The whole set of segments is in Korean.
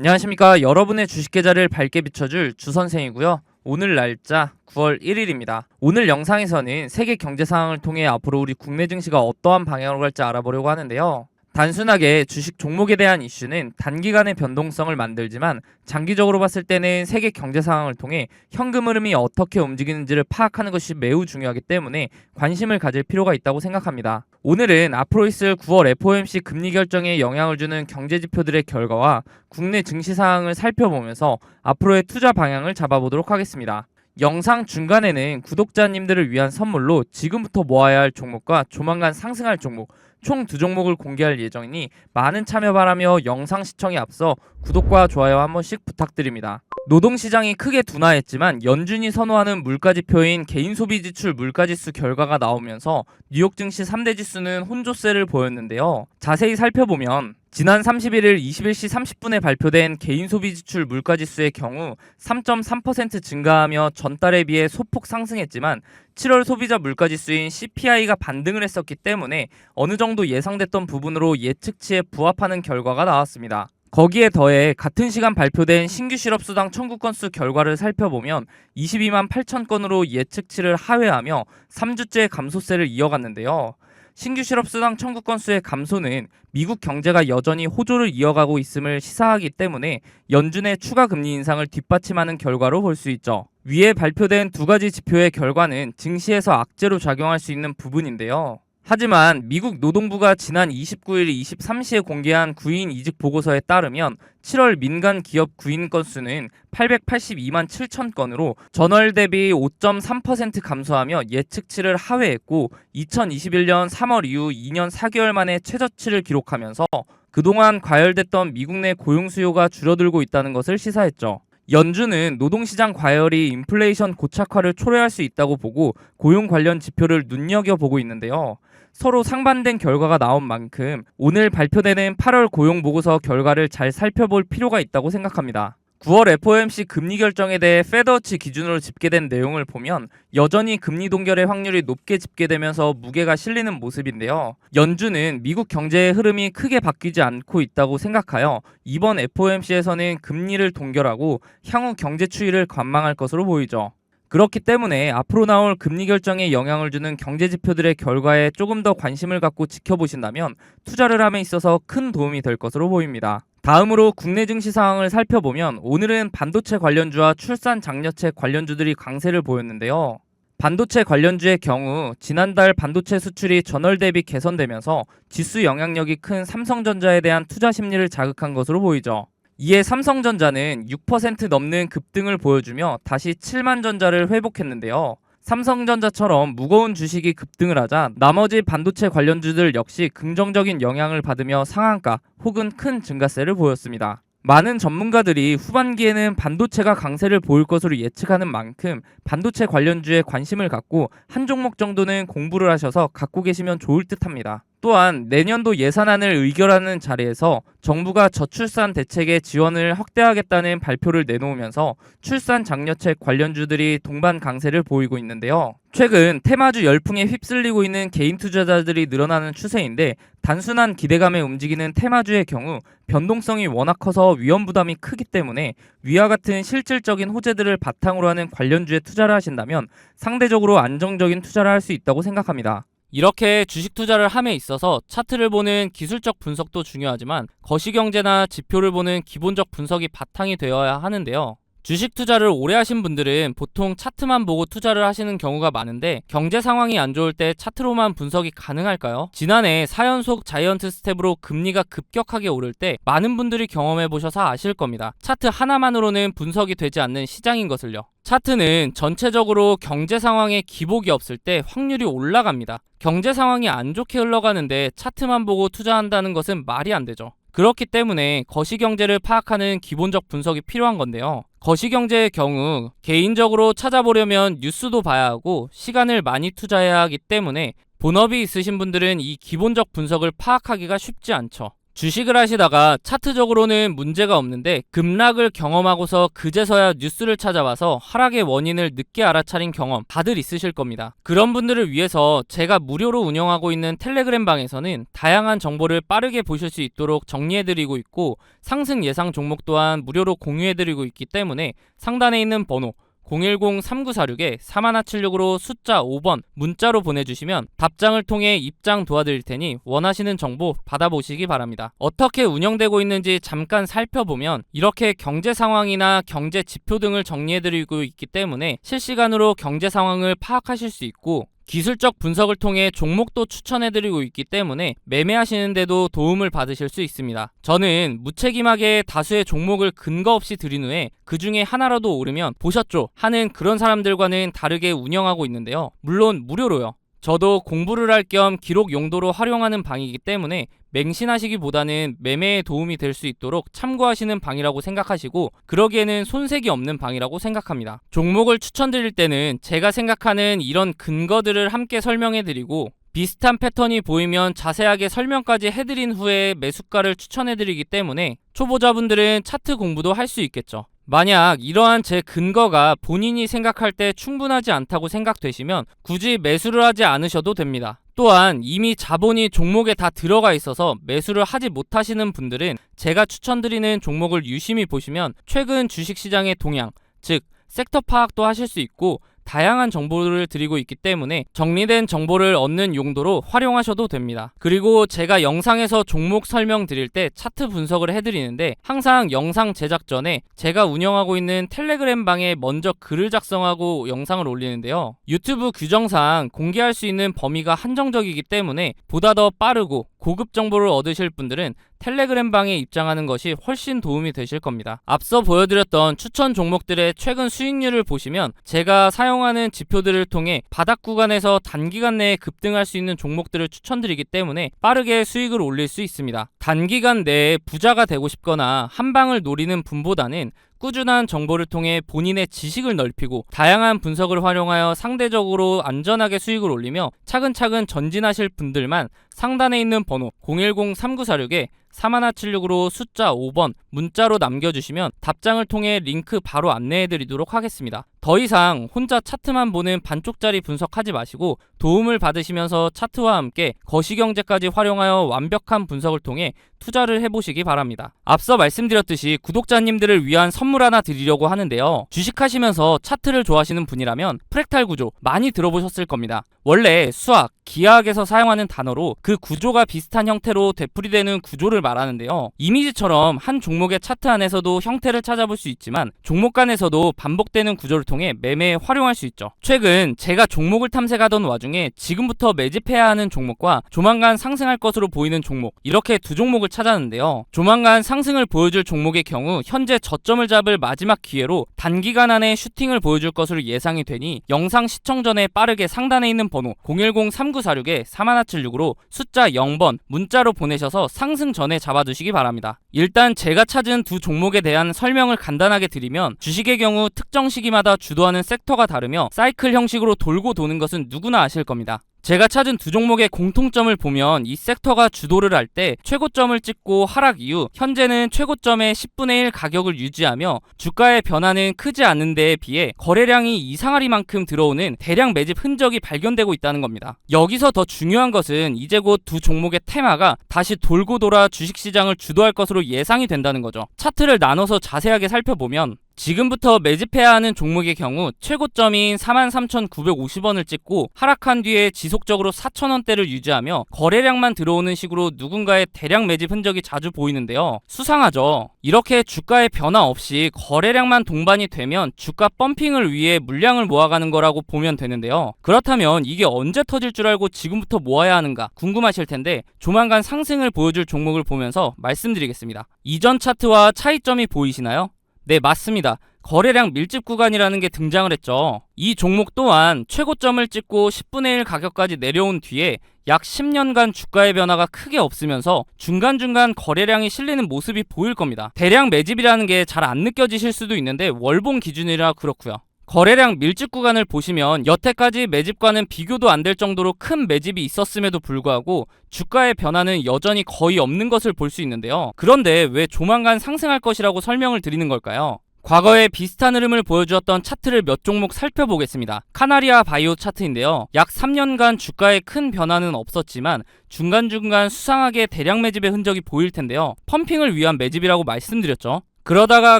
안녕하십니까. 여러분의 주식 계좌를 밝게 비춰줄 주선생이고요. 오늘 날짜 9월 1일입니다. 오늘 영상에서는 세계 경제 상황을 통해 앞으로 우리 국내 증시가 어떠한 방향으로 갈지 알아보려고 하는데요. 단순하게 주식 종목에 대한 이슈는 단기간의 변동성을 만들지만 장기적으로 봤을 때는 세계 경제 상황을 통해 현금 흐름이 어떻게 움직이는지를 파악하는 것이 매우 중요하기 때문에 관심을 가질 필요가 있다고 생각합니다. 오늘은 앞으로 있을 9월 FOMC 금리 결정에 영향을 주는 경제 지표들의 결과와 국내 증시 상황을 살펴보면서 앞으로의 투자 방향을 잡아보도록 하겠습니다. 영상 중간에는 구독자님들을 위한 선물로 지금부터 모아야 할 종목과 조만간 상승할 종목 총 2종목을 공개할 예정이니 많은 참여 바라며 영상 시청에 앞서 구독과 좋아요 한 번씩 부탁드립니다. 노동시장이 크게 둔화했지만 연준이 선호하는 물가지표인 개인소비지출 물가지수 결과가 나오면서 뉴욕 증시 3대 지수는 혼조세를 보였는데요. 자세히 살펴보면 지난 31일 21시 30분에 발표된 개인소비지출 물가지수의 경우 3.3% 증가하며 전달에 비해 소폭 상승했지만 7월 소비자 물가지수인 CPI가 반등을 했었기 때문에 어느 정도 예상됐던 부분으로 예측치에 부합하는 결과가 나왔습니다. 거기에 더해 같은 시간 발표된 신규 실업수당 청구 건수 결과를 살펴보면 22만 8천 건으로 예측치를 하회하며 3주째 감소세를 이어갔는데요. 신규 실업수당 청구 건수의 감소는 미국 경제가 여전히 호조를 이어가고 있음을 시사하기 때문에 연준의 추가 금리 인상을 뒷받침하는 결과로 볼 수 있죠. 위에 발표된 두 가지 지표의 결과는 증시에서 악재로 작용할 수 있는 부분인데요. 하지만 미국 노동부가 지난 29일 23시에 공개한 구인 이직 보고서에 따르면 7월 민간 기업 구인 건수는 882만 7천 건으로 전월 대비 5.3% 감소하며 예측치를 하회했고 2021년 3월 이후 2년 4개월 만에 최저치를 기록하면서 그동안 과열됐던 미국 내 고용 수요가 줄어들고 있다는 것을 시사했죠. 연준은 노동시장 과열이 인플레이션 고착화를 초래할 수 있다고 보고 고용 관련 지표를 눈여겨보고 있는데요. 서로 상반된 결과가 나온 만큼 오늘 발표되는 8월 고용 보고서 결과를 잘 살펴볼 필요가 있다고 생각합니다. 9월 FOMC 금리 결정에 대해 페드워치 기준으로 집계된 내용을 보면 여전히 금리 동결의 확률이 높게 집계되면서 무게가 실리는 모습인데요. 연준은 미국 경제의 흐름이 크게 바뀌지 않고 있다고 생각하여 이번 FOMC에서는 금리를 동결하고 향후 경제 추이를 관망할 것으로 보이죠. 그렇기 때문에 앞으로 나올 금리 결정에 영향을 주는 경제 지표들의 결과에 조금 더 관심을 갖고 지켜보신다면 투자를 함에 있어서 큰 도움이 될 것으로 보입니다. 다음으로 국내 증시 상황을 살펴보면 오늘은 반도체 관련주와 출산 장려책 관련주들이 강세를 보였는데요. 반도체 관련주의 경우 지난달 반도체 수출이 전월 대비 개선되면서 지수 영향력이 큰 삼성전자에 대한 투자 심리를 자극한 것으로 보이죠. 이에 삼성전자는 6% 넘는 급등을 보여주며 다시 7만 전자를 회복했는데요. 삼성전자처럼 무거운 주식이 급등을 하자 나머지 반도체 관련주들 역시 긍정적인 영향을 받으며 상한가 혹은 큰 증가세를 보였습니다. 많은 전문가들이 후반기에는 반도체가 강세를 보일 것으로 예측하는 만큼 반도체 관련주에 관심을 갖고 한 종목 정도는 공부를 하셔서 갖고 계시면 좋을 듯합니다. 또한 내년도 예산안을 의결하는 자리에서 정부가 저출산 대책의 지원을 확대하겠다는 발표를 내놓으면서 출산 장려책 관련주들이 동반 강세를 보이고 있는데요. 최근 테마주 열풍에 휩쓸리고 있는 개인 투자자들이 늘어나는 추세인데 단순한 기대감에 움직이는 테마주의 경우 변동성이 워낙 커서 위험 부담이 크기 때문에 위와 같은 실질적인 호재들을 바탕으로 하는 관련주에 투자를 하신다면 상대적으로 안정적인 투자를 할 수 있다고 생각합니다. 이렇게 주식 투자를 함에 있어서 차트를 보는 기술적 분석도 중요하지만 거시경제나 지표를 보는 기본적 분석이 바탕이 되어야 하는데요. 주식 투자를 오래 하신 분들은 보통 차트만 보고 투자를 하시는 경우가 많은데 경제 상황이 안 좋을 때 차트로만 분석이 가능할까요? 지난해 4연속 자이언트 스텝으로 금리가 급격하게 오를 때 많은 분들이 경험해 보셔서 아실 겁니다. 차트 하나만으로는 분석이 되지 않는 시장인 것을요. 차트는 전체적으로 경제 상황에 기복이 없을 때 확률이 올라갑니다. 경제 상황이 안 좋게 흘러가는데 차트만 보고 투자한다는 것은 말이 안 되죠. 그렇기 때문에 거시경제를 파악하는 기본적 분석이 필요한 건데요. 거시경제의 경우 개인적으로 찾아보려면 뉴스도 봐야 하고 시간을 많이 투자해야 하기 때문에 본업이 있으신 분들은 이 기본적 분석을 파악하기가 쉽지 않죠. 주식을 하시다가 차트적으로는 문제가 없는데 급락을 경험하고서 그제서야 뉴스를 찾아봐서 하락의 원인을 늦게 알아차린 경험 다들 있으실 겁니다. 그런 분들을 위해서 제가 무료로 운영하고 있는 텔레그램 방에서는 다양한 정보를 빠르게 보실 수 있도록 정리해드리고 있고, 상승 예상 종목 또한 무료로 공유해드리고 있기 때문에 상단에 있는 번호 010-3946-4176으로 숫자 5번 문자로 보내주시면 답장을 통해 입장 도와드릴 테니 원하시는 정보 받아보시기 바랍니다. 어떻게 운영되고 있는지 잠깐 살펴보면 이렇게 경제 상황이나 경제 지표 등을 정리해드리고 있기 때문에 실시간으로 경제 상황을 파악하실 수 있고, 기술적 분석을 통해 종목도 추천해드리고 있기 때문에 매매하시는데도 도움을 받으실 수 있습니다. 저는 무책임하게 다수의 종목을 근거 없이 드린 후에 그 중에 하나라도 오르면 보셨죠? 하는 그런 사람들과는 다르게 운영하고 있는데요. 물론 무료로요. 저도 공부를 할 겸 기록 용도로 활용하는 방이기 때문에 맹신하시기보다는 매매에 도움이 될 수 있도록 참고하시는 방이라고 생각하시고, 그러기에는 손색이 없는 방이라고 생각합니다. 종목을 추천드릴 때는 제가 생각하는 이런 근거들을 함께 설명해드리고, 비슷한 패턴이 보이면 자세하게 설명까지 해드린 후에 매수가를 추천해드리기 때문에 초보자분들은 차트 공부도 할 수 있겠죠. 만약 이러한 제 근거가 본인이 생각할 때 충분하지 않다고 생각되시면 굳이 매수를 하지 않으셔도 됩니다. 또한 이미 자본이 종목에 다 들어가 있어서 매수를 하지 못하시는 분들은 제가 추천드리는 종목을 유심히 보시면 최근 주식시장의 동향, 즉 섹터 파악도 하실 수 있고, 다양한 정보를 드리고 있기 때문에 정리된 정보를 얻는 용도로 활용하셔도 됩니다. 그리고 제가 영상에서 종목 설명 드릴 때 차트 분석을 해드리는데, 항상 영상 제작 전에 제가 운영하고 있는 텔레그램 방에 먼저 글을 작성하고 영상을 올리는데요. 유튜브 규정상 공개할 수 있는 범위가 한정적이기 때문에 보다 더 빠르고 고급 정보를 얻으실 분들은 텔레그램 방에 입장하는 것이 훨씬 도움이 되실 겁니다. 앞서 보여드렸던 추천 종목들의 최근 수익률을 보시면 제가 사용하는 지표들을 통해 바닥 구간에서 단기간 내에 급등할 수 있는 종목들을 추천드리기 때문에 빠르게 수익을 올릴 수 있습니다. 단기간 내에 부자가 되고 싶거나 한 방을 노리는 분보다는 꾸준한 정보를 통해 본인의 지식을 넓히고 다양한 분석을 활용하여 상대적으로 안전하게 수익을 올리며 차근차근 전진하실 분들만 상단에 있는 번호 010-3946-4176으로 숫자 5번 문자로 남겨주시면 답장을 통해 링크 바로 안내해드리도록 하겠습니다. 더 이상 혼자 차트만 보는 반쪽짜리 분석하지 마시고 도움을 받으시면서 차트와 함께 거시경제까지 활용하여 완벽한 분석을 통해 투자를 해보시기 바랍니다. 앞서 말씀드렸듯이 구독자님들을 위한 선물 하나 드리려고 하는데요. 주식하시면서 차트를 좋아하시는 분이라면 프랙탈 구조 많이 들어보셨을 겁니다. 원래 수학, 기하학에서 사용하는 단어로 그 구조가 비슷한 형태로 되풀이되는 구조를 말하는데요. 이미지처럼 한 종목의 차트 안에서도 형태를 찾아볼 수 있지만 종목 간에서도 반복되는 구조를 통해 매매에 활용할 수 있죠. 최근 제가 종목을 탐색하던 와중에 지금부터 매집해야 하는 종목과 조만간 상승할 것으로 보이는 종목, 이렇게 두 종목을 찾았는데요. 조만간 상승을 보여줄 종목의 경우 현재 저점을 잡을 마지막 기회로 단기간 안에 슈팅을 보여줄 것으로 예상이 되니 영상 시청 전에 빠르게 상단에 있는 번호 010-3946-4176으로 숫자 0번 문자로 보내셔서 상승 전에 잡아두시기 바랍니다. 일단 제가 찾은 두 종목에 대한 설명을 간단하게 드리면, 주식의 경우 특정 시기마다 주도하는 섹터가 다르며 사이클 형식으로 돌고 도는 것은 누구나 아실 겁니다. 제가 찾은 두 종목의 공통점을 보면 이 섹터가 주도를 할 때 최고점을 찍고 하락 이후 현재는 최고점의 10분의 1 가격을 유지하며 주가의 변화는 크지 않은 데에 비해 거래량이 이상하리만큼 들어오는 대량 매집 흔적이 발견되고 있다는 겁니다. 여기서 더 중요한 것은 이제 곧 두 종목의 테마가 다시 돌고 돌아 주식시장을 주도할 것으로 예상이 된다는 거죠. 차트를 나눠서 자세하게 살펴보면 지금부터 매집해야 하는 종목의 경우 최고점인 43,950원을 찍고 하락한 뒤에 지속적으로 4,000원대를 유지하며 거래량만 들어오는 식으로 누군가의 대량 매집 흔적이 자주 보이는데요. 수상하죠. 이렇게 주가의 변화 없이 거래량만 동반이 되면 주가 펌핑을 위해 물량을 모아가는 거라고 보면 되는데요. 그렇다면 이게 언제 터질 줄 알고 지금부터 모아야 하는가 궁금하실 텐데, 조만간 상승을 보여줄 종목을 보면서 말씀드리겠습니다. 이전 차트와 차이점이 보이시나요? 네, 맞습니다. 거래량 밀집 구간이라는 게 등장을 했죠. 이 종목 또한 최고점을 찍고 10분의 1 가격까지 내려온 뒤에 약 10년간 주가의 변화가 크게 없으면서 중간중간 거래량이 실리는 모습이 보일 겁니다. 대량 매집이라는 게 잘 안 느껴지실 수도 있는데 월봉 기준이라 그렇고요. 거래량 밀집 구간을 보시면 여태까지 매집과는 비교도 안 될 정도로 큰 매집이 있었음에도 불구하고 주가의 변화는 여전히 거의 없는 것을 볼 수 있는데요. 그런데 왜 조만간 상승할 것이라고 설명을 드리는 걸까요? 과거에 비슷한 흐름을 보여주었던 차트를 몇 종목 살펴보겠습니다. 카나리아 바이오 차트인데요. 약 3년간 주가에 큰 변화는 없었지만 중간중간 수상하게 대량 매집의 흔적이 보일 텐데요. 펌핑을 위한 매집이라고 말씀드렸죠. 그러다가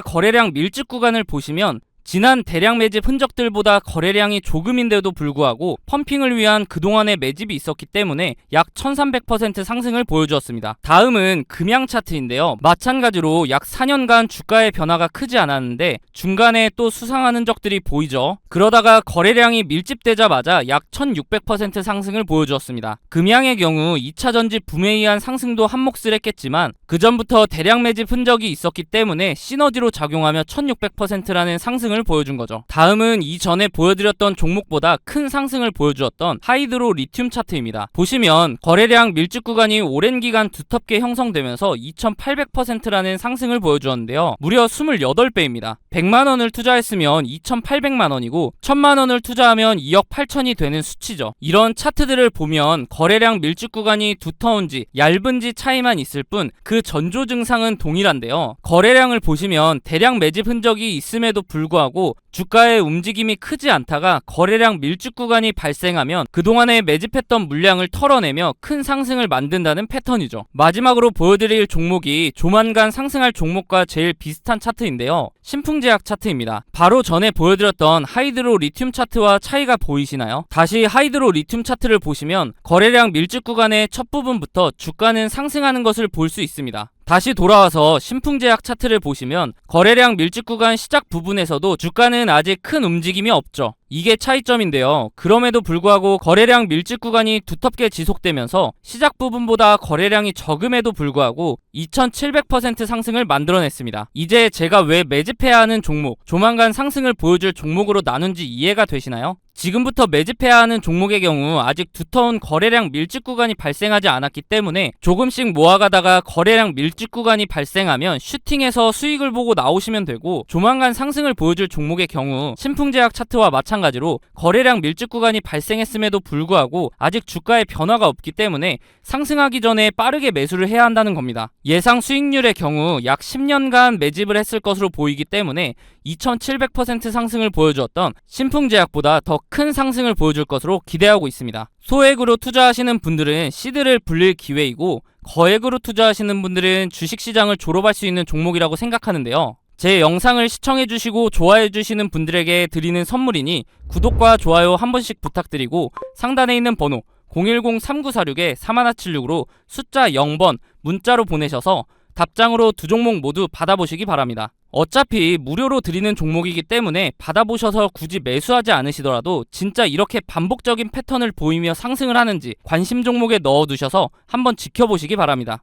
거래량 밀집 구간을 보시면 지난 대량 매집 흔적들보다 거래량이 조금인데도 불구하고 펌핑을 위한 그동안의 매집이 있었기 때문에 약 1300% 상승을 보여주었습니다. 다음은 금양 차트인데요. 마찬가지로 약 4년간 주가의 변화가 크지 않았는데 중간에 또 수상한 흔적들이 보이죠. 그러다가 거래량이 밀집되자마자 약 1600% 상승을 보여주었습니다. 금양의 경우 2차 전지 붐에 의한 상승도 한몫을 했겠지만 그 전부터 대량 매집 흔적이 있었기 때문에 시너지로 작용하며 1600%라는 상승을 보여준 거죠. 다음은 이전에 보여드렸던 종목보다 큰 상승을 보여주었던 하이드로 리튬 차트입니다. 보시면 거래량 밀집 구간이 오랜 기간 두텁게 형성되면서 2800%라는 상승을 보여주었는데요. 무려 28배입니다. 100만원을 투자했으면 2800만원이고 1000만원을 투자하면 2억 8천이 되는 수치죠. 이런 차트들을 보면 거래량 밀집 구간이 두터운지 얇은지 차이만 있을 뿐 그 전조 증상은 동일한데요. 거래량을 보시면 대량 매집 흔적이 있음에도 불구하고 주가의 움직임이 크지 않다가 거래량 밀집 구간이 발생하면 그동안에 매집했던 물량을 털어내며 큰 상승을 만든다는 패턴이죠. 마지막으로 보여드릴 종목이 조만간 상승할 종목과 제일 비슷한 차트인데요. 신풍제약 차트입니다. 바로 전에 보여드렸던 하이드로 리튬 차트와 차이가 보이시나요? 다시 하이드로 리튬 차트를 보시면 거래량 밀집 구간의 첫 부분부터 주가는 상승하는 것을 볼 수 있습니다. 다시 돌아와서 신풍제약 차트를 보시면 거래량 밀집 구간 시작 부분에서도 주가는 아직 큰 움직임이 없죠. 이게 차이점인데요. 그럼에도 불구하고 거래량 밀집 구간이 두텁게 지속되면서 시작 부분보다 거래량이 적음에도 불구하고 2700% 상승을 만들어냈습니다. 이제 제가 왜 매집해야 하는 종목, 조만간 상승을 보여줄 종목으로 나눈지 이해가 되시나요? 지금부터 매집해야 하는 종목의 경우 아직 두터운 거래량 밀집 구간이 발생하지 않았기 때문에 조금씩 모아가다가 거래량 밀집 구간이 발생하면 슈팅해서 수익을 보고 나오시면 되고, 조만간 상승을 보여줄 종목의 경우 신풍제약 차트와 마찬가지로 거래량 밀집 구간이 발생했음에도 불구하고 아직 주가의 변화가 없기 때문에 상승하기 전에 빠르게 매수를 해야 한다는 겁니다. 예상 수익률의 경우 약 10년간 매집을 했을 것으로 보이기 때문에 2700% 상승을 보여주었던 신풍제약보다 더 큰 상승을 보여줄 것으로 기대하고 있습니다. 소액으로 투자하시는 분들은 시드를 불릴 기회이고, 거액으로 투자하시는 분들은 주식시장을 졸업할 수 있는 종목이라고 생각하는데요. 제 영상을 시청해주시고 좋아해주시는 분들에게 드리는 선물이니 구독과 좋아요 한 번씩 부탁드리고, 상단에 있는 번호 010-3946-3176으로 숫자 0번 문자로 보내셔서 답장으로 두 종목 모두 받아보시기 바랍니다. 어차피 무료로 드리는 종목이기 때문에 받아보셔서 굳이 매수하지 않으시더라도 진짜 이렇게 반복적인 패턴을 보이며 상승을 하는지 관심 종목에 넣어두셔서 한번 지켜보시기 바랍니다.